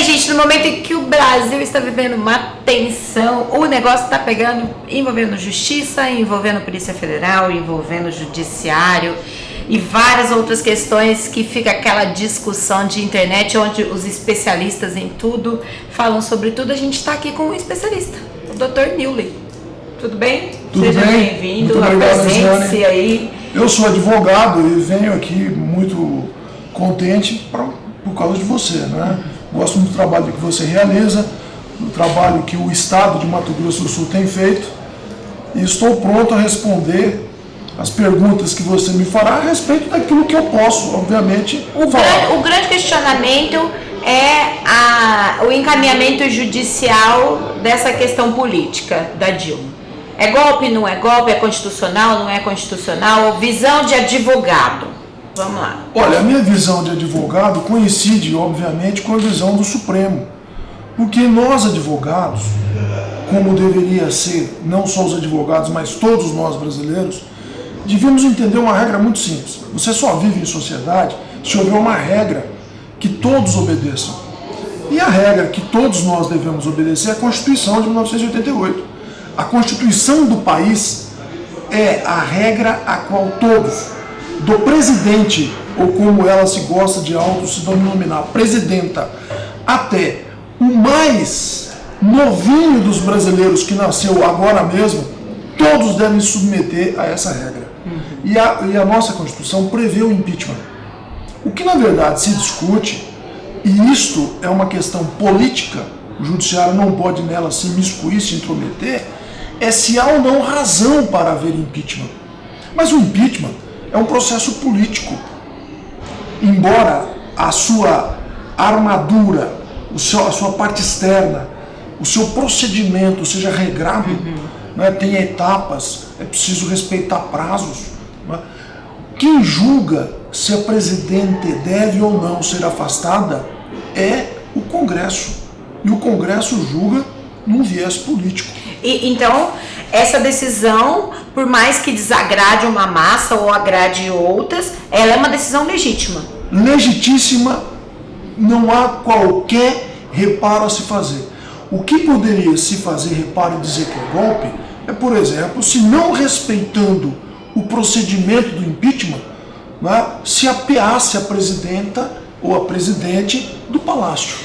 gente, no momento em que o Brasil está vivendo uma tensão, o negócio está pegando, envolvendo justiça, envolvendo Polícia Federal, envolvendo Judiciário e várias outras questões que fica aquela discussão de internet onde os especialistas em tudo falam sobre tudo. A gente está aqui com um especialista, o Dr. Newley. Tudo bem? Tudo Seja bem? Bem-vindo, apresente-se aí. Eu sou advogado e venho aqui muito contente por causa de você, né? Gosto muito do trabalho que você realiza, do trabalho que o Estado de Mato Grosso do Sul tem feito, e estou pronto a responder as perguntas que você me fará a respeito daquilo que eu posso, obviamente, falar. O grande questionamento é o encaminhamento judicial dessa questão política da Dilma. É golpe, não é golpe, é constitucional, não é constitucional? Visão de advogado. Vamos lá. Olha, a minha visão de advogado coincide, obviamente, com a visão do Supremo. Porque nós, advogados, como deveria ser, não só os advogados, mas todos nós brasileiros, devíamos entender uma regra muito simples. Você só vive em sociedade se houver uma regra que todos obedeçam. E a regra que todos nós devemos obedecer é a Constituição de 1988. A Constituição do país é a regra a qual todos, do presidente, ou como ela se gosta de se denominar, presidenta, até o mais novinho dos brasileiros que nasceu agora mesmo, todos devem se submeter a essa regra. E a nossa Constituição prevê o impeachment. O que na verdade se discute, e isto é uma questão política, o judiciário não pode nela se imiscuir, se intrometer, é se há ou não razão para haver impeachment. Mas o impeachment é um processo político. Embora a sua armadura, a sua parte externa, o seu procedimento seja regrado, né, tenha etapas, é preciso respeitar prazos. Né? Quem julga se a presidente deve ou não ser afastada é o Congresso. E o Congresso julga num viés político. Então, essa decisão, por mais que desagrade uma massa ou agrade outras, ela é uma decisão legítima. Legitíssima, não há qualquer reparo a se fazer. O que poderia se fazer reparo e dizer que é golpe é, por exemplo, se não respeitando o procedimento do impeachment, né, se apeasse a presidenta ou a presidente do palácio.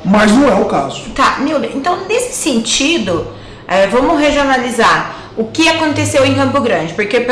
Mas não é o caso. Tá, Newley, então nesse sentido, vamos regionalizar o que aconteceu em Campo Grande, porque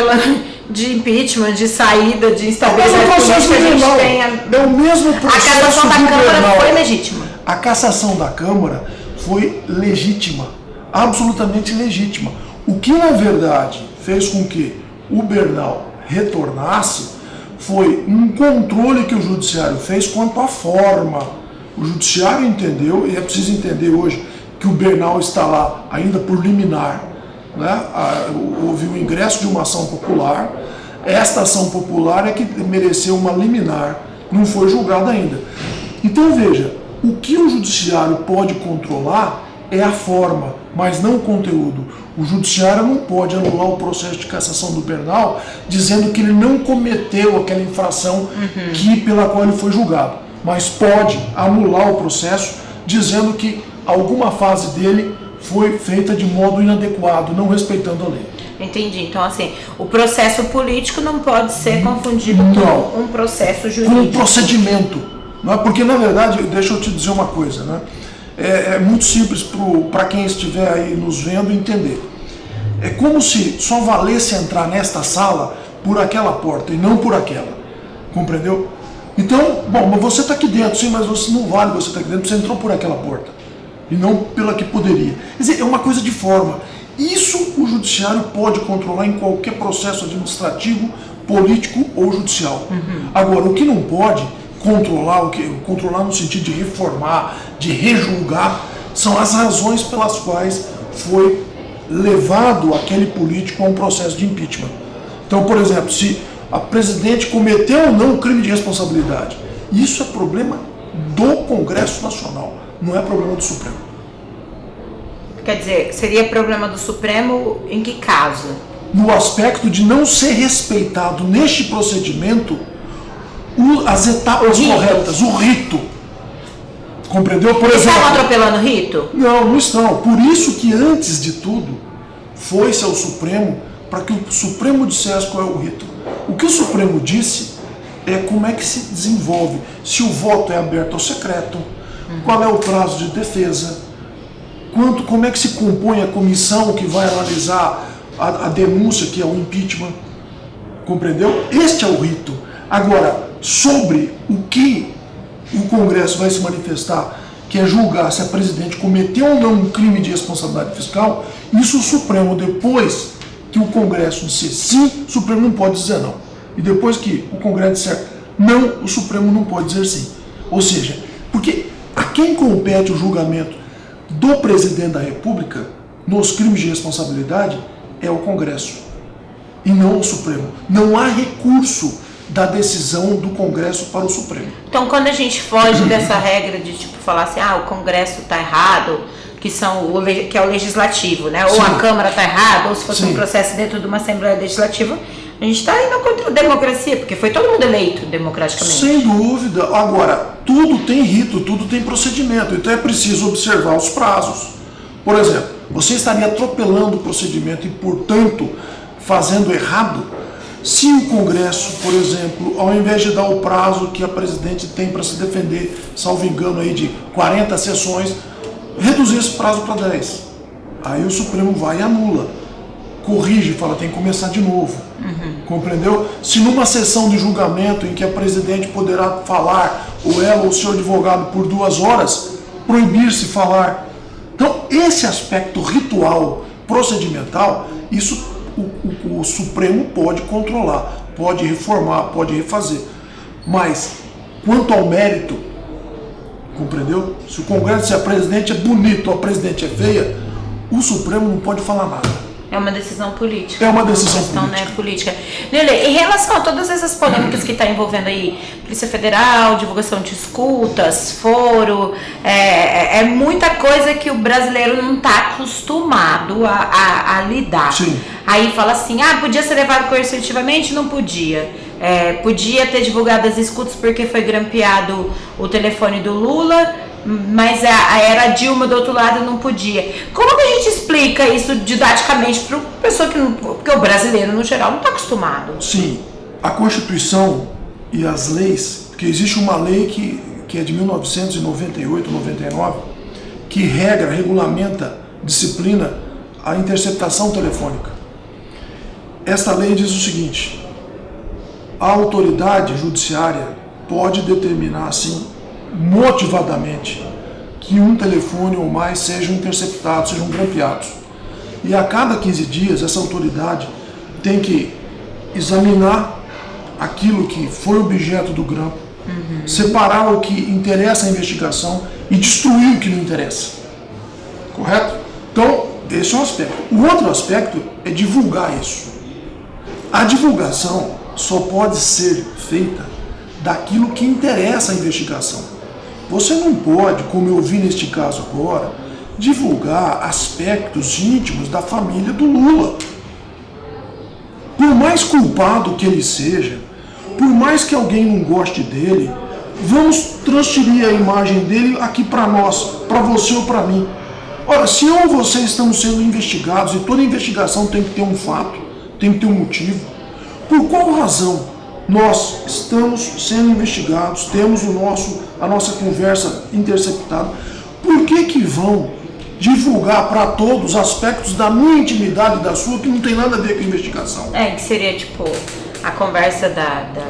de impeachment, de saída, de instabilidade política, a gente tem é o mesmo processo. A cassação da Câmara foi legítima. A cassação da Câmara foi legítima, absolutamente legítima. O que na verdade fez com que o Bernal retornasse foi um controle que o Judiciário fez quanto à forma. O Judiciário entendeu, e é preciso entender hoje, que o Bernal está lá ainda por liminar. Né? Houve o ingresso de uma ação popular, esta ação popular é que mereceu uma liminar, não foi julgada ainda. Então veja, o que o Judiciário pode controlar é a forma, mas não o conteúdo. O Judiciário não pode anular o processo de cassação do Bernal dizendo que ele não cometeu aquela infração pela qual ele foi julgado, mas pode anular o processo dizendo que alguma fase dele foi feita de modo inadequado, não respeitando a lei. Entendi. Então, assim, o processo político não pode ser confundido com um processo jurídico. Com um procedimento. Não é? Porque, na verdade, deixa eu te dizer uma coisa, né? É muito simples para quem estiver aí nos vendo entender. É como se só valesse entrar nesta sala por aquela porta e não por aquela. Compreendeu? Então, bom, mas você está aqui dentro, sim, mas você não vale você estar aqui dentro, você entrou por aquela porta e não pela que poderia. Quer dizer, é uma coisa de forma. Isso o Judiciário pode controlar em qualquer processo administrativo, político ou judicial. Agora, o que não pode controlar no sentido de reformar, de rejulgar, são as razões pelas quais foi levado aquele político a um processo de impeachment. Então, por exemplo, se a presidente cometeu ou não um crime de responsabilidade, isso é problema do Congresso Nacional, não é problema do Supremo. Quer dizer, seria problema do Supremo em que caso? No aspecto de não ser respeitado neste procedimento as etapas corretas, o rito. Compreendeu? Por Eles exemplo, estavam atropelando o rito? não estão. Por isso que antes de tudo foi-se ao Supremo para que o Supremo dissesse qual é o rito. O que o Supremo disse é como é que se desenvolve, se o voto é aberto ao secreto, qual é o prazo de defesa, como é que se compõe a comissão que vai analisar a denúncia, que é o impeachment. Compreendeu? Este é o rito. Agora, sobre o que o Congresso vai se manifestar, que é julgar se a presidente cometeu ou não um crime de responsabilidade fiscal, isso o Supremo, depois que o Congresso disser sim, o Supremo não pode dizer não. E depois que o Congresso disser não, o Supremo não pode dizer sim. Ou seja, porque a quem compete o julgamento do presidente da República nos crimes de responsabilidade é o Congresso e não o Supremo. Não há recurso da decisão do Congresso para o Supremo. Então, quando a gente foge dessa regra de tipo falar assim, o Congresso está errado, que é o legislativo, né? Ou Sim. a Câmara está errada, ou se fosse Sim. um processo dentro de uma Assembleia Legislativa, a gente está indo contra a democracia, porque foi todo mundo eleito democraticamente. Sem dúvida. Agora, tudo tem rito, tudo tem procedimento, então é preciso observar os prazos. Por exemplo, você estaria atropelando o procedimento e, portanto, fazendo errado se o Congresso, por exemplo, ao invés de dar o prazo que a presidente tem para se defender, salvo engano aí de 40 sessões, reduzir esse prazo para 10. Aí o Supremo vai e anula, corrige, fala, tem que começar de novo. Compreendeu? Se numa sessão de julgamento em que a presidente poderá falar, ou ela ou o seu advogado por 2 horas, proibir-se falar. Então, esse aspecto ritual, procedimental, isso o Supremo pode controlar, pode reformar, pode refazer. Mas, quanto ao mérito, compreendeu? Se o Congresso, se a presidente é bonita ou a presidente é feia, o Supremo não pode falar nada. É uma decisão política. É uma decisão questão, política. Né, política. Lele, em relação a todas essas polêmicas que está envolvendo aí, Polícia Federal, divulgação de escutas, foro, é muita coisa que o brasileiro não está acostumado a lidar. Sim. Aí fala assim, podia ser levado coercitivamente? Não podia. Podia ter divulgado as escutas porque foi grampeado o telefone do Lula, mas era a Dilma do outro lado não podia. Como que a gente explica isso didaticamente para pessoa que não, porque o brasileiro no geral não está acostumado? Sim, a Constituição e as leis, porque existe uma lei que é de 1998, 99, que regulamenta, disciplina a interceptação telefônica. Esta lei diz o seguinte: a autoridade judiciária pode determinar, assim, motivadamente, que um telefone ou mais sejam interceptados, sejam grampeados. E a cada 15 dias, essa autoridade tem que examinar aquilo que foi objeto do grampo, separar o que interessa à investigação e destruir o que não interessa. Correto? Então, esse é um aspecto. O outro aspecto é divulgar isso. A divulgação só pode ser feita daquilo que interessa à investigação. Você não pode, como eu vi neste caso agora, divulgar aspectos íntimos da família do Lula. Por mais culpado que ele seja, por mais que alguém não goste dele, vamos transferir a imagem dele aqui para nós, para você ou para mim. Ora, se eu ou você estamos sendo investigados, e toda investigação tem que ter um fato, tem que ter um motivo, por qual razão nós estamos sendo investigados, temos a nossa conversa interceptada, por que vão divulgar para todos aspectos da minha intimidade e da sua que não tem nada a ver com a investigação? Que seria tipo a conversa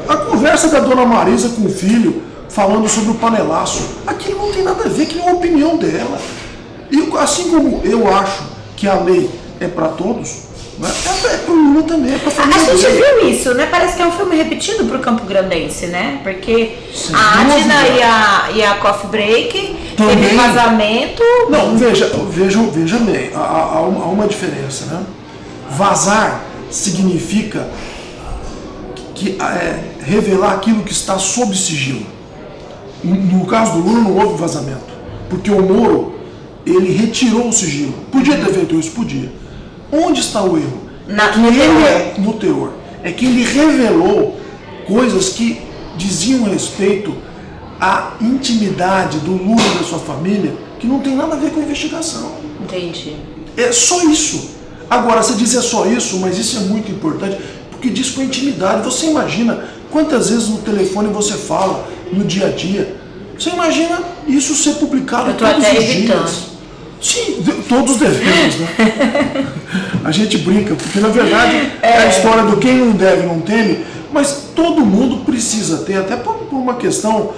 A conversa da dona Marisa com o filho, falando sobre o panelaço, aquilo não tem nada a ver, que é a opinião dela. E assim como eu acho que a lei é para todos, né, é para o Lula também, é para a família A gente dele. viu isso, né? Parece que é um filme repetido pro Campo Grandense, né? Porque Sem a Adna dúvida. e a Coffee Break Também. teve vazamento. Não, veja bem, há uma diferença, né? Vazar significa revelar aquilo que está sob sigilo. No caso do Lula não houve vazamento, porque o Moro, ele retirou o sigilo. Podia ter feito isso? Podia. Onde está o erro? No teor. É que ele revelou coisas que diziam respeito a intimidade do Lula e da sua família, que não tem nada a ver com a investigação. Entendi. É só isso. Agora, você diz é só isso, mas isso é muito importante, porque diz com a intimidade. Você imagina quantas vezes no telefone você fala no dia a dia? Você imagina isso ser publicado todos os dias? Sim, todos devemos, né? A gente brinca, porque na verdade é a história do quem não deve não teme, mas todo mundo precisa ter, até por uma questão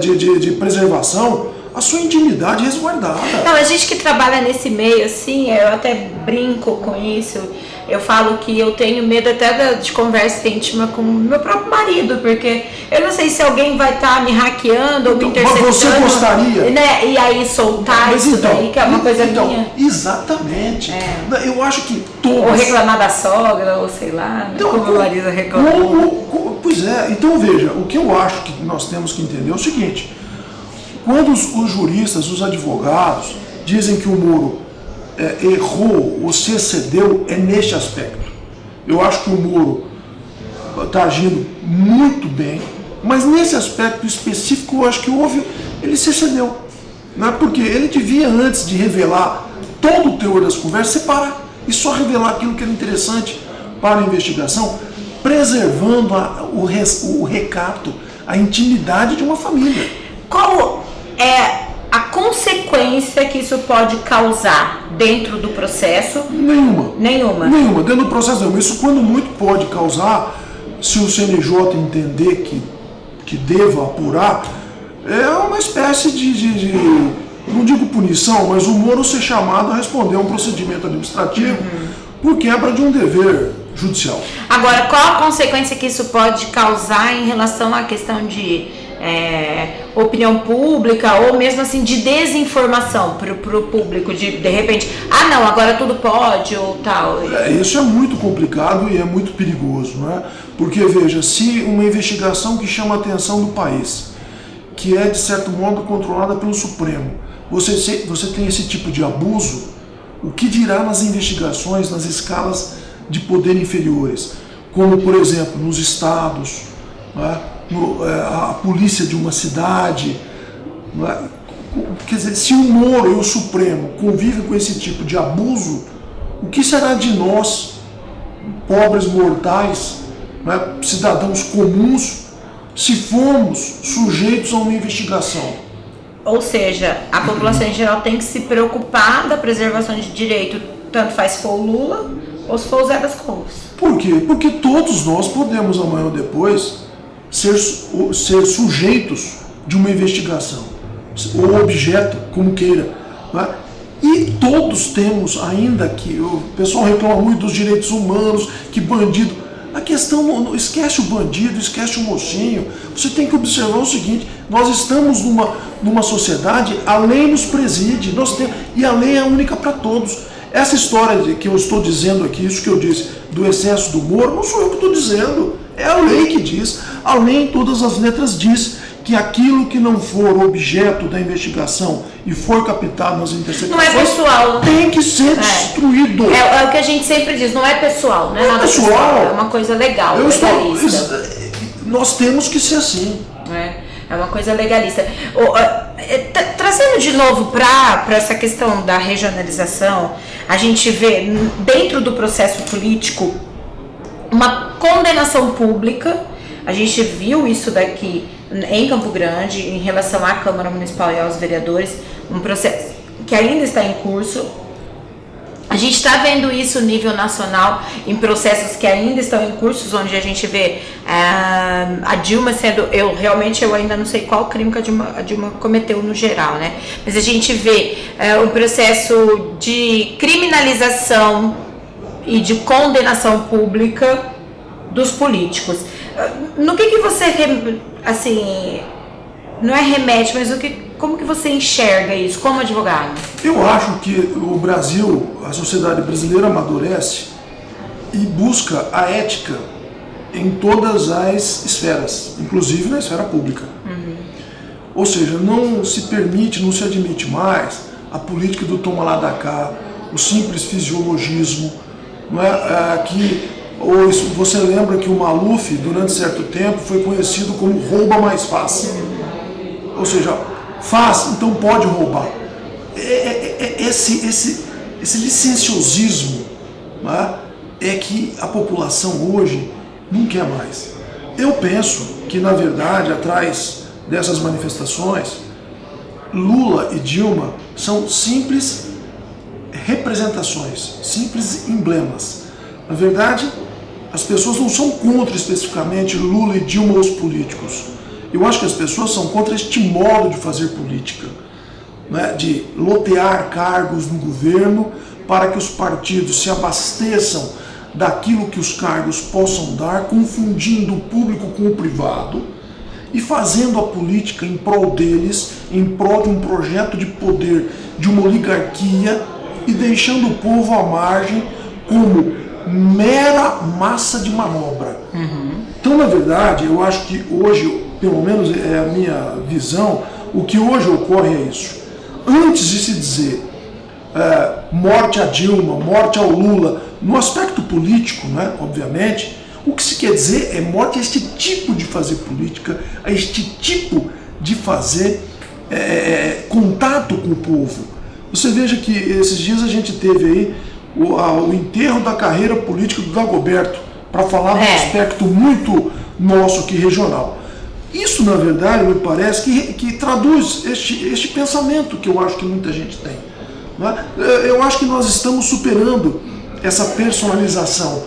de preservação, a sua intimidade resguardada. Não, a gente que trabalha nesse meio, assim, eu até brinco com isso. Eu falo que eu tenho medo até de conversa íntima com meu próprio marido, porque eu não sei se alguém vai estar me hackeando ou me interceptando. Mas você gostaria? Né? E aí soltar isso daí, que é uma coisa minha. Exatamente. Eu acho que todos... Ou reclamar da sogra, ou sei lá, né? Como meu marido reclamou. Pois é, então veja, o que eu acho que nós temos que entender é o seguinte: quando os juristas, os advogados, dizem que o Moro errou ou se excedeu, é neste aspecto. Eu acho que o Moro está agindo muito bem, mas nesse aspecto específico eu acho que ele se excedeu. Não é? Porque ele devia, antes de revelar todo o teor das conversas, separar e só revelar aquilo que era interessante para a investigação, preservando o recato, a intimidade de uma família. Qual é a consequência que isso pode causar dentro do processo? Nenhuma. Dentro do processo nenhuma. Isso, quando muito, pode causar, se o CNJ entender que deva apurar, é uma espécie de não digo punição, mas o Moro ser chamado a responder a um procedimento administrativo por quebra de um dever judicial. Agora, qual a consequência que isso pode causar em relação à questão de opinião pública, ou mesmo assim de desinformação para o público, de repente, não, agora tudo pode, ou tal? Isso é muito complicado e é muito perigoso, né? Porque, veja, se uma investigação que chama a atenção do país, que é de certo modo controlada pelo Supremo, você tem esse tipo de abuso, o que dirá nas investigações, nas escalas de poder inferiores, como, por exemplo, nos estados, né? A polícia de uma cidade, né? Quer dizer, se o Moro e o Supremo convivem com esse tipo de abuso, o que será de nós, pobres mortais, né? Cidadãos comuns, se formos sujeitos a uma investigação? Ou seja, a população em geral tem que se preocupar da preservação de direito, tanto faz se for o Lula ou se for o Zé das Couves. Por quê? Porque todos nós podemos, amanhã ou depois, ser sujeitos de uma investigação, ou objeto, como queira. Né? E todos temos, ainda que o pessoal reclama muito dos direitos humanos, que bandido. A questão, não esquece o bandido, esquece o mocinho. Você tem que observar o seguinte: nós estamos numa sociedade, a lei nos preside, e a lei é única para todos. Essa história que eu estou dizendo aqui, isso que eu disse, do excesso do Moro, não sou eu que estou dizendo, é a lei que diz. A lei, em todas as letras, diz que aquilo que não for objeto da investigação e for captado nas interceptações, não é pessoal, tem que ser destruído. É o que a gente sempre diz, não é pessoal, não é nada pessoal, é uma coisa legal, legalista. Nós temos que ser assim. É uma coisa legalista. Trazendo de novo para essa questão da regionalização, a gente vê dentro do processo político uma condenação pública. A gente viu isso daqui em Campo Grande, em relação à Câmara Municipal e aos vereadores, um processo que ainda está em curso. A gente está vendo isso no nível nacional, em processos que ainda estão em cursos, onde a gente vê a Dilma sendo... Eu ainda não sei qual crime que a Dilma cometeu no geral, né? Mas a gente vê um processo de criminalização e de condenação pública dos políticos. No que você, assim, não é remete, mas como que você enxerga isso como advogado? Eu acho que o Brasil, a sociedade brasileira amadurece e busca a ética em todas as esferas, inclusive na esfera pública. Ou seja, não se permite, não se admite mais a política do toma lá da cá, o simples fisiologismo, não é? Você lembra que o Maluf, durante certo tempo, foi conhecido como rouba mais fácil. ou seja, faz, então pode roubar. Esse licenciosismo, né, é que a população hoje não quer mais. Eu penso que, na verdade, atrás dessas manifestações, Lula e Dilma são simples representações, simples emblemas. Na verdade, as pessoas não são contra especificamente Lula e Dilma, os políticos. Eu acho que as pessoas são contra este modo de fazer política, né, de lotear cargos no governo para que os partidos se abasteçam daquilo que os cargos possam dar, confundindo o público com o privado e fazendo a política em prol deles, em prol de um projeto de poder, de uma oligarquia, e deixando o povo à margem como mera massa de manobra. Então, na verdade, eu acho que hoje, pelo menos é a minha visão, o que hoje ocorre é isso. Antes de se dizer morte a Dilma, morte ao Lula, no aspecto político, né, obviamente, o que se quer dizer é morte a este tipo de fazer política, a este tipo de fazer contato com o povo. Você veja que esses dias a gente teve aí o enterro da carreira política do Dagoberto, para falar de um aspecto muito nosso aqui regional. Isso, na verdade, me parece que traduz este pensamento que eu acho que muita gente tem. Né? Eu acho que nós estamos superando essa personalização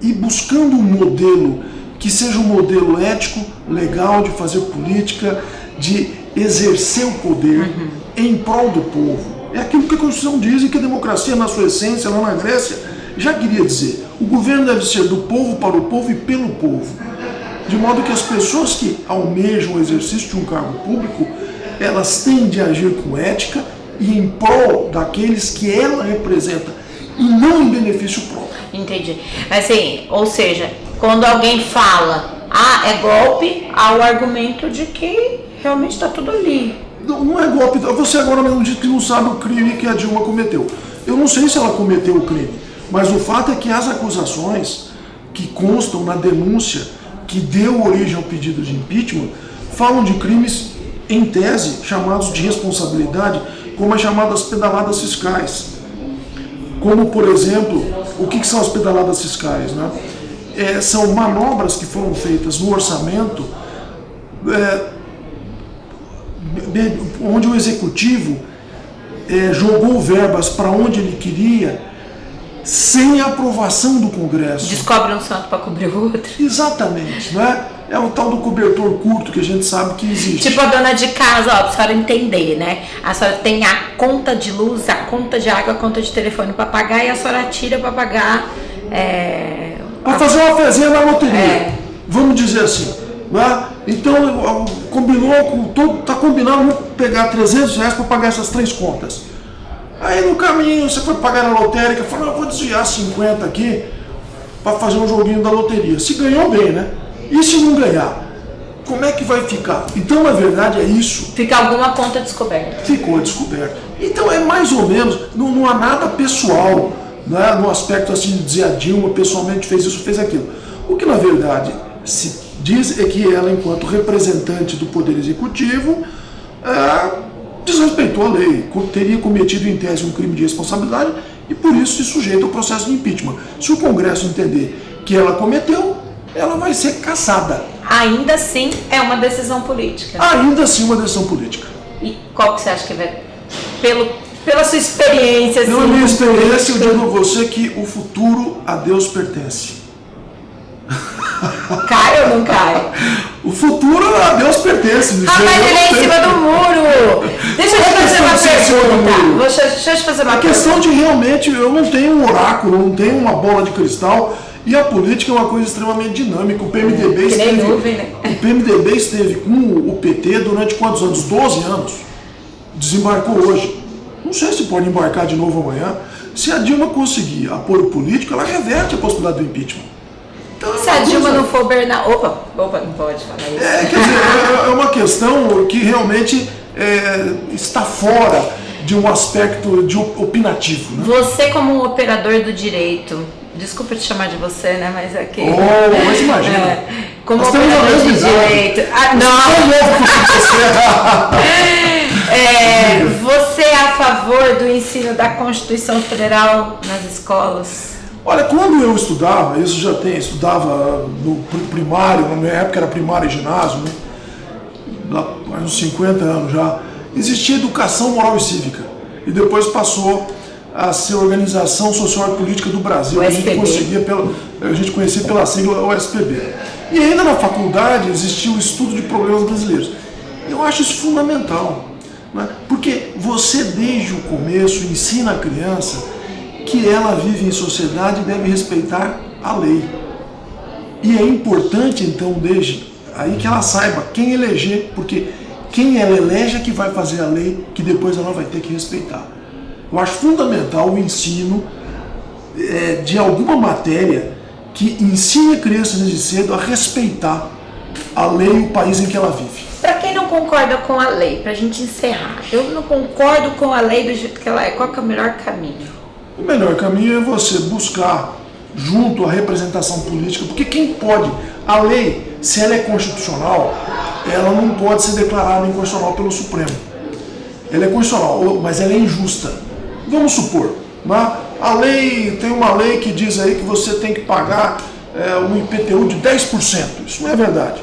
e buscando um modelo que seja um modelo ético, legal de fazer política, de exercer o poder em prol do povo. É aquilo que a Constituição diz e que a democracia, na sua essência, lá na Grécia, já queria dizer. O governo deve ser do povo, para o povo e pelo povo. De modo que as pessoas que almejam o exercício de um cargo público, elas têm de agir com ética e em prol daqueles que ela representa, e não em benefício próprio. Entendi. Assim, ou seja, quando alguém fala, é golpe, há o argumento de que realmente está tudo ali. Não é golpe. Você agora mesmo disse que não sabe o crime que a Dilma cometeu. Eu não sei se ela cometeu o crime, mas o fato é que as acusações que constam na denúncia que deu origem ao pedido de impeachment falam de crimes, em tese, chamados de responsabilidade, como as chamadas pedaladas fiscais. Como, por exemplo, o que são as pedaladas fiscais? Né? São manobras que foram feitas no orçamento, onde o executivo jogou verbas para onde ele queria, sem a aprovação do Congresso. Descobre um santo para cobrir o outro. Exatamente, né? É o tal do cobertor curto que a gente sabe que existe. Tipo a dona de casa, pra senhora entender, né? A senhora tem a conta de luz, a conta de água, a conta de telefone para pagar e a senhora tira para pagar... para fazer uma fezinha na loteria. Vamos dizer assim. Né? Então, tá combinado, vamos pegar R$300 para pagar essas 3 contas. Aí no caminho você foi pagar na lotérica, falou, eu vou desviar 50 aqui para fazer um joguinho da loteria. Se ganhou, bem, né? E se não ganhar? Como é que vai ficar? Então, na verdade, é isso. Fica alguma conta descoberta. Ficou descoberto. Então, é mais ou menos, não há nada pessoal, né, no aspecto assim de dizer a Dilma pessoalmente fez isso, fez aquilo. O que, na verdade, se diz é que ela, enquanto representante do Poder Executivo, desrespeitou a lei, teria cometido em tese um crime de responsabilidade e por isso se sujeita ao processo de impeachment. Se o Congresso entender que ela cometeu, ela vai ser cassada. Ainda assim é uma decisão política. Ainda assim uma decisão política. E qual que você acha que vai... Pela sua experiência... Pela minha experiência, eu digo a você que o futuro a Deus pertence. Cai ou não cai? O futuro a Deus pertence. Mas ele é em cima do muro. Deixa eu te fazer uma pergunta. Deixa eu te fazer uma pergunta. A questão de realmente, eu não tenho um oráculo, não tenho uma bola de cristal, e a política é uma coisa extremamente dinâmica. O PMDB esteve com o PT durante quantos anos? 12 anos. Desembarcou hoje. Não sei se pode embarcar de novo amanhã. Se a Dilma conseguir apoio político, ela reverte a possibilidade do impeachment. Então, se a Dilma não for Bernardo... Opa, não pode falar isso. Quer dizer, é uma questão que realmente está fora de um aspecto opinativo. Né? Você, como um operador do direito, desculpa te chamar de você, né? Mas aqui. Mas imagina. Como operador de direito. Não! Você é a favor do ensino da Constituição Federal nas escolas? Olha, quando eu estudava, estudava no primário, na minha época era primário e ginásio, né? Lá, há uns 50 anos já, existia educação moral e cívica. E depois passou a ser a Organização Social e Política do Brasil, que a gente conhecia pela sigla OSPB. E ainda na faculdade existia o estudo de problemas brasileiros. Eu acho isso fundamental, né? Porque você desde o começo ensina a criança que ela vive em sociedade e deve respeitar a lei. E é importante então desde aí que ela saiba quem eleger, porque quem ela elege é que vai fazer a lei que depois ela vai ter que respeitar. Eu acho fundamental o ensino de alguma matéria que ensine a criança desde cedo a respeitar a lei e o país em que ela vive. Para quem não concorda com a lei, para a gente encerrar, eu não concordo com a lei do jeito que ela é, qual que é o melhor caminho? O melhor caminho é você buscar junto à representação política, porque quem pode, a lei, se ela é constitucional, ela não pode ser declarada inconstitucional pelo Supremo. Ela é constitucional, mas ela é injusta. Vamos supor, né? Tem uma lei que diz aí que você tem que pagar um IPTU de 10%. Isso não é verdade,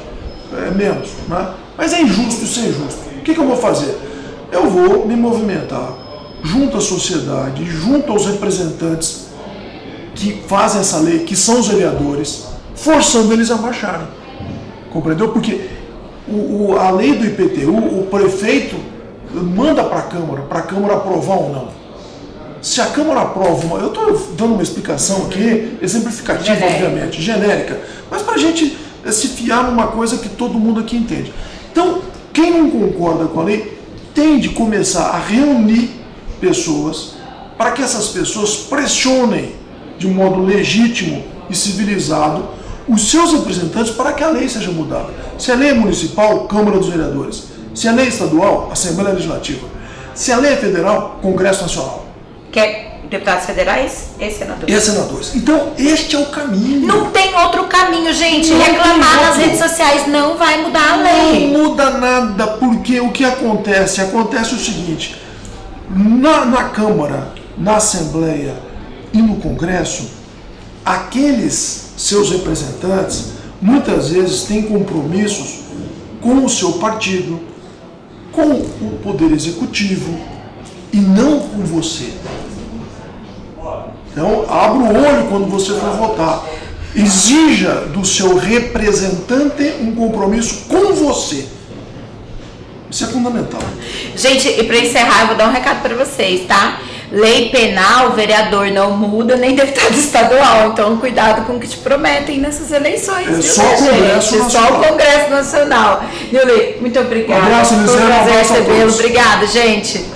é menos, né? Mas é injusto, isso é injusto. O que eu vou fazer? Eu vou me movimentar junto à sociedade, junto aos representantes que fazem essa lei, que são os vereadores, forçando eles a baixarem. Compreendeu? Porque a lei do IPTU, o prefeito manda para a Câmara aprovar ou não. Se a Câmara aprova, eu estou dando uma explicação aqui, exemplificativa, obviamente, genérica, mas para a gente se fiar numa coisa que todo mundo aqui entende. Então, quem não concorda com a lei tem de começar a reunir pessoas para que essas pessoas pressionem de modo legítimo e civilizado os seus representantes para que a lei seja mudada. Se a lei é municipal, Câmara dos Vereadores. Se a lei é estadual, Assembleia Legislativa. Se a lei é federal, Congresso Nacional. Que é deputados federais e senadores. E senadores. Então, este é o caminho. Não tem outro caminho, gente. Não reclamar nas redes sociais não vai mudar a lei. Não muda nada, porque o que acontece? Acontece o seguinte, na Câmara, na Assembleia e no Congresso, aqueles seus representantes muitas vezes têm compromissos com o seu partido, com o Poder Executivo e não com você. Então, abra o olho quando você for votar. Exija do seu representante um compromisso com você. Isso é fundamental. Gente, e para encerrar, eu vou dar um recado para vocês, tá? Lei penal, vereador não muda, nem deputado estadual. Então, cuidado com o que te prometem nessas eleições. É só o Congresso Nacional. Só o Congresso Nacional. Yuli, muito obrigada. Um abraço, Eliseu. Foi um prazer recebê-lo. Obrigada, gente.